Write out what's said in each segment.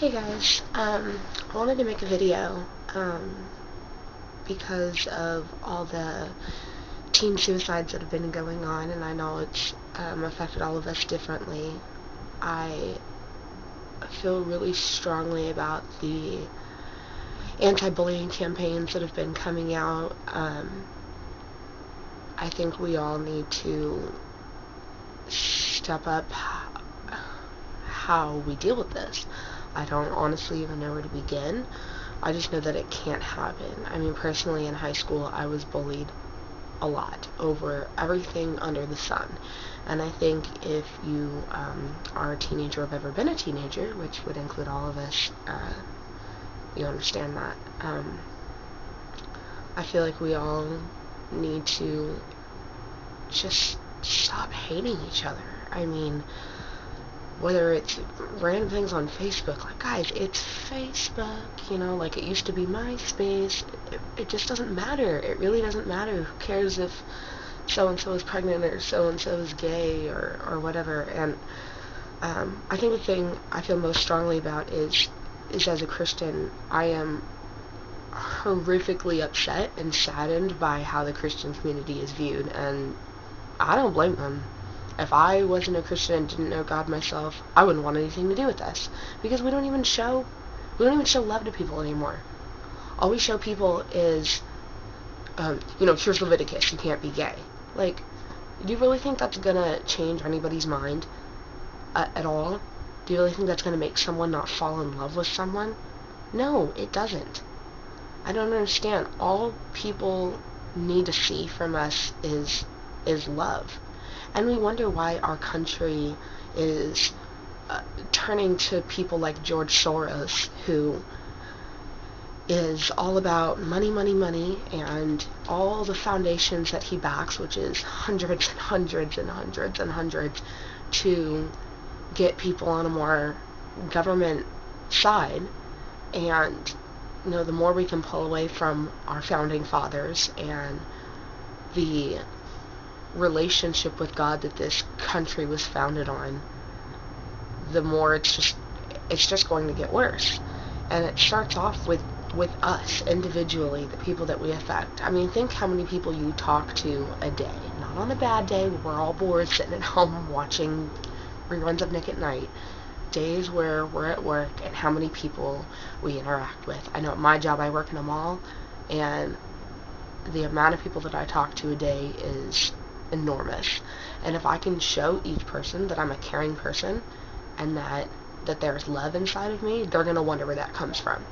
Hey guys, I wanted to make a video, because of all the teen suicides that have been going on, and I know it's, affected all of us differently. I feel really strongly about the anti-bullying campaigns that have been coming out. I think we all need to step up how we deal with this. I don't honestly even know where to begin. I just know that it can't happen. I mean, personally, in high school, I was bullied a lot over everything under the sun. And I think if you are a teenager or have ever been a teenager, which would include all of us, you understand that. I feel like we all need to just stop hating each other. I mean, whether it's random things on Facebook, like, guys, it's Facebook, like it used to be MySpace. It just doesn't matter. It really doesn't matter. Who cares if so-and-so is pregnant or so-and-so is gay or whatever. And I think the thing I feel most strongly about is as a Christian, I am horrifically upset and saddened by how the Christian community is viewed, and I don't blame them. If I wasn't a Christian and didn't know God myself, I wouldn't want anything to do with this, because we don't even show love to people anymore. All we show people is, here's Leviticus, you can't be gay. Like, do you really think that's gonna change anybody's mind at all? Do you really think that's gonna make someone not fall in love with someone? No, it doesn't. I don't understand. All people need to see from us is love. And we wonder why our country is turning to people like George Soros, who is all about money, money, money, and all the foundations that he backs, which is hundreds and hundreds and hundreds and hundreds, to get people on a more government side. And, the more we can pull away from our founding fathers and the relationship with God that this country was founded on, the more it's just going to get worse. And it starts off with us individually, the people that we affect. I mean, think how many people you talk to a day, not on a bad day where we're all bored sitting at home watching reruns of Nick at Night, days where we're at work, and how many people we interact with. I know at my job, I work in a mall, and the amount of people that I talk to a day is enormous. And if I can show each person that I'm a caring person and that there's love inside of me, they're going to wonder where that comes from.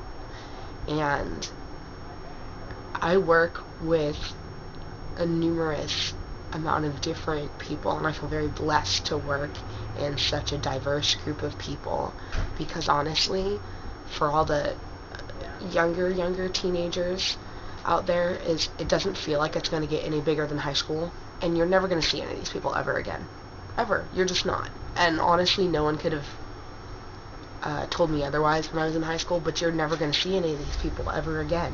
And I work with a numerous amount of different people, and I feel very blessed to work in such a diverse group of people, because honestly, for all the younger teenagers out there, it doesn't feel like it's going to get any bigger than high school, and you're never going to see any of these people ever again. Ever. You're just not. And honestly, no one could have told me otherwise when I was in high school, but you're never going to see any of these people ever again.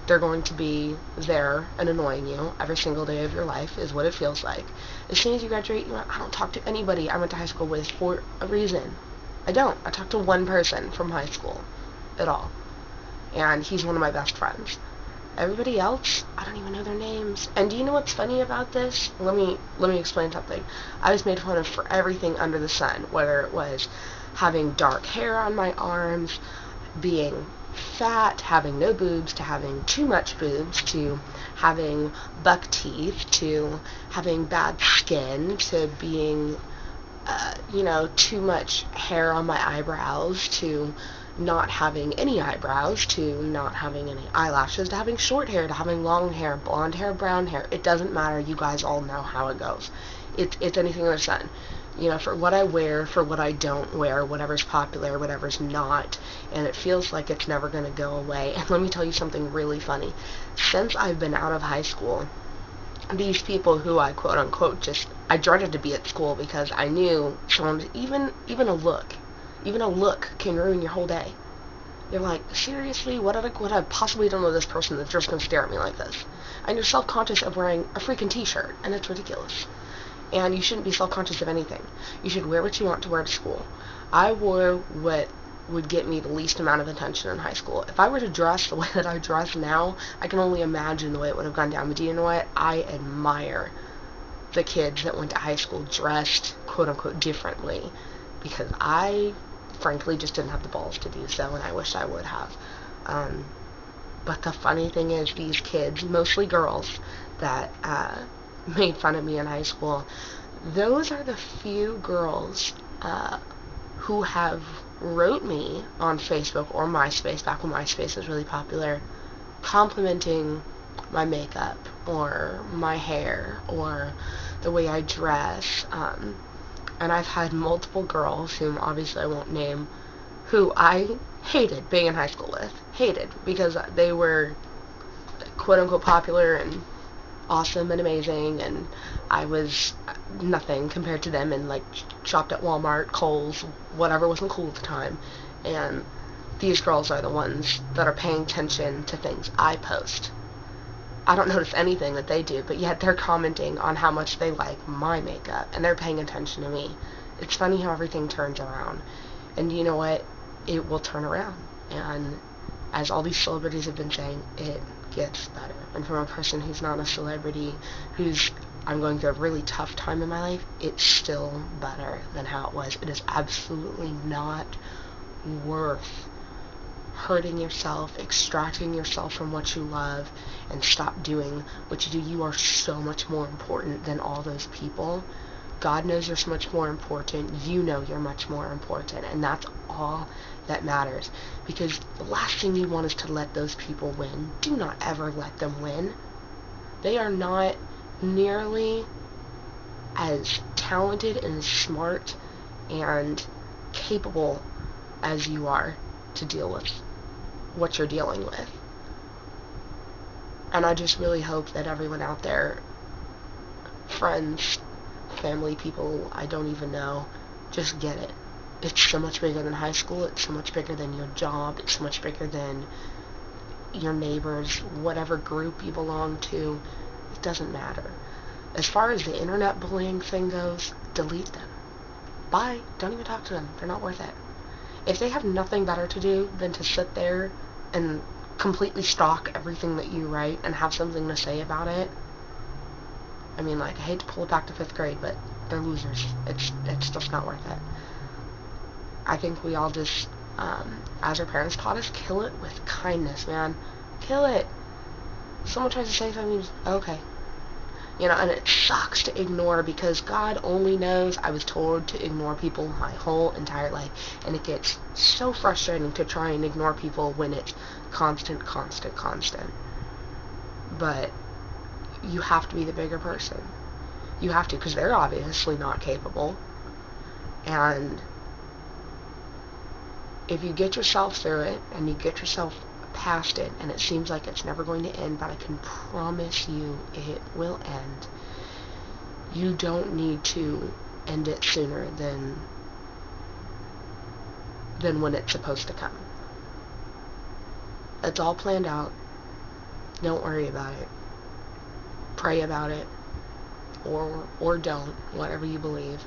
They're going to be there and annoying you every single day of your life, is what it feels like. As soon as you graduate, I don't talk to anybody I went to high school with for a reason. I don't. I talked to one person from high school at all, and he's one of my best friends. Everybody else, I don't even know their names. And do you know what's funny about this? Let me explain something. I was made fun of for everything under the sun, whether it was having dark hair on my arms, being fat, having no boobs, to having too much boobs, to having buck teeth, to having bad skin, to being, too much hair on my eyebrows, to not having any eyebrows, to not having any eyelashes, to having short hair, to having long hair, blonde hair, brown hair. It doesn't matter. You guys all know how it goes. It's anything under the sun. For what I wear, for what I don't wear, whatever's popular, whatever's not, and it feels like it's never going to go away. And let me tell you something really funny. Since I've been out of high school, these people who I quote-unquote I dreaded to be at school, because I knew someone, even a look can ruin your whole day. You're like, seriously, what I possibly don't know this person that's just going to stare at me like this? And you're self-conscious of wearing a freaking t-shirt, and it's ridiculous. And you shouldn't be self-conscious of anything. You should wear what you want to wear to school. I wore what would get me the least amount of attention in high school. If I were to dress the way that I dress now, I can only imagine the way it would have gone down. But do you know what? I admire the kids that went to high school dressed, quote unquote, differently, because I, frankly, just didn't have the balls to do so, and I wish I would have. But the funny thing is, these kids, mostly girls, that made fun of me in high school, those are the few girls who have wrote me on Facebook or MySpace, back when MySpace was really popular, complimenting my makeup or my hair or the way I dress. And I've had multiple girls, whom obviously I won't name, who I hated being in high school with. Hated, because they were quote-unquote popular and awesome and amazing, and I was nothing compared to them, and like shopped at Walmart, Kohl's, whatever wasn't cool at the time. And these girls are the ones that are paying attention to things I post. I don't notice anything that they do, but yet they're commenting on how much they like my makeup, and they're paying attention to me. It's funny how everything turns around. And you know what? It will turn around. And as all these celebrities have been saying, it gets better. And from a person who's not a celebrity, I'm going through a really tough time in my life, it's still better than how it was. It is absolutely not worth hurting yourself, extracting yourself from what you love, and stop doing what you do. You are so much more important than all those people. God knows you're so much more important. You know you're much more important, and that's all that matters. Because the last thing you want is to let those people win. Do not ever let them win. They are not nearly as talented and smart and capable as you are to deal with what you're dealing with. And I just really hope that everyone out there, friends, family, people I don't even know, just get it. It's so much bigger than high school. It's so much bigger than your job. It's so much bigger than your neighbors, whatever group you belong to. It doesn't matter. As far as the internet bullying thing goes, delete them. Bye. Don't even talk to them. They're not worth it. If they have nothing better to do than to sit there and completely stalk everything that you write and have something to say about it, I mean, like, I hate to pull it back to 5th grade, but they're losers. It's just not worth it. I think we all just, as our parents taught us, kill it with kindness, man. Kill it. Someone tries to say something, okay. You know, and it sucks to ignore, because God only knows I was told to ignore people my whole entire life, and it gets so frustrating to try and ignore people when it's constant. But you have to be the bigger person. You have to, because they're obviously not capable. And if you get yourself through it, and you get yourself past it, and it seems like it's never going to end, but I can promise you it will end. You don't need to end it sooner than when it's supposed to come. It's all planned out. Don't worry about it. Pray about it, or don't, whatever you believe.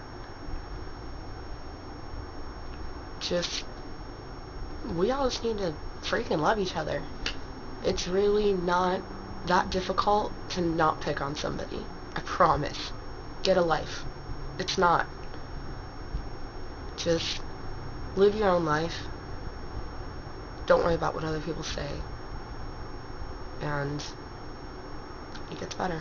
We all just need to freaking love each other. It's really not that difficult to not pick on somebody. I promise. Get a life. It's not. Just live your own life. Don't worry about what other people say. And it gets better.